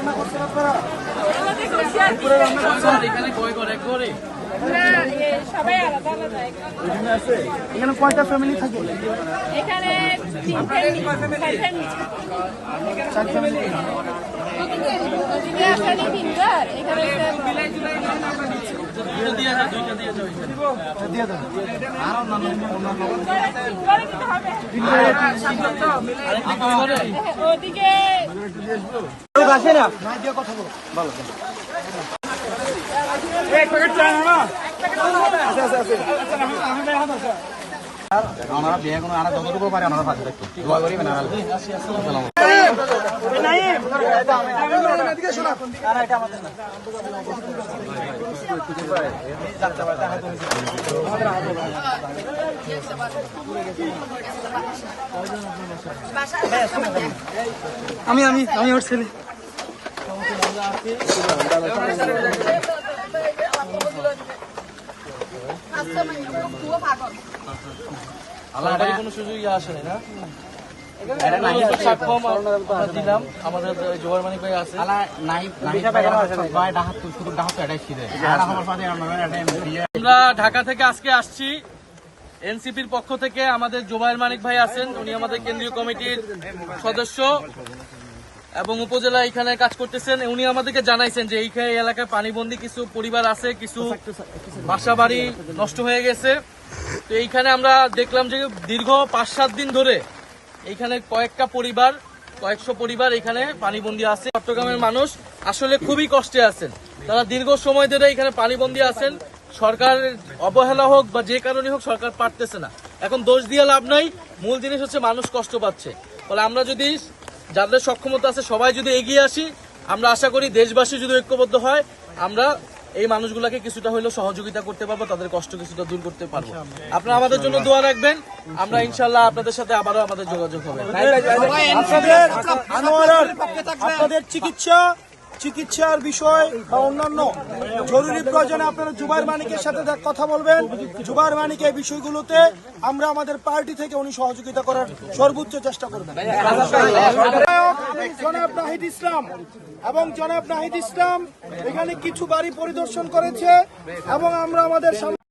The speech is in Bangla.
রান্না করছেন আপনারা? এখানে কয়টা ফ্যামিলি থাকে? এখানে 3 ফ্যামিলি। 4 ফ্যামিলি। ওদিকে আসলে 3 ঘর, এখানে দিয়ে দেন। ওদিকে আসে না না দিয়ে কথা বলো ভালো এক প্যাকেট চা না আমরা বিয়ে কোনো আর যতটুকু পারে আমরা পাশে থাকতে দোয়া করি না আমি আমি আমি ওর ছেলে কোনো সুযোগই আসে না দিলাম আমাদের জোয়ার মানিক ভাই আছে আমরা ঢাকা থেকে আজকে আসছি এনসিপির পক্ষ থেকে আমাদের জোবায়ের মানিক ভাই আছেন, উনি আমাদের কেন্দ্রীয় কমিটির সদস্য এবং উপজেলা এখানে কাজ করতেছেন। উনি আমাদেরকে জানাইছেন যে এইখানে এলাকায় পানিবন্দী কিছু পরিবার আছে, কিছু বাসা বাড়ি নষ্ট হয়ে গেছে। তো এইখানে আমরা দেখলাম যে দীর্ঘ 5-7 দিন ধরে এইখানে কয়েকশো পরিবার এখানে পানিবন্দী আছে। চট্টগ্রামের মানুষ আসলে খুবই কষ্টে আছেন, তারা দীর্ঘ সময় ধরে এখানে পানিবন্দী আছেন। সরকার অবহেলা হোক বা যে কারণে হোক সরকার পারতেছে না। এখন দোষ দিয়ে লাভ নাই, মূল জিনিস হচ্ছে মানুষ কষ্ট পাচ্ছে। ফলে আমরা যদি যাদের সক্ষমতা আছে সবাই যদি এগিয়ে আসি, আমরা আশা করি দেশবাসী যদি ঐক্যবদ্ধ হয়, আমরা এই মানুষগুলোকে কিছুটা হলেও সহযোগিতা করতে পারবো, তাদের কষ্ট কিছুটা দূর করতে পারবো। আপনারা আমাদের জন্য দোয়া রাখবেন, আমরা ইনশাল্লাহ আপনাদের সাথে আবারও আমাদের যোগাযোগ হবে। আপনাদের চিকিৎসার বিষয় বা অন্যান্য জরুরি প্রয়োজনে আপনারা জুবায়ের মানিকের সাথে কথা বলবেন। জুবায়ের মানিক এই বিষয়গুলোতে আমরা আমাদের পার্টি থেকে উনি সহযোগিতা করার সর্বোচ্চ চেষ্টা করবেন। জনাব নাহিদ ইসলাম এবং জনাব নাহিদ ইসলাম এখানে কিছু বাড়ি পরিদর্শন করেছে এবং আমরা আমাদের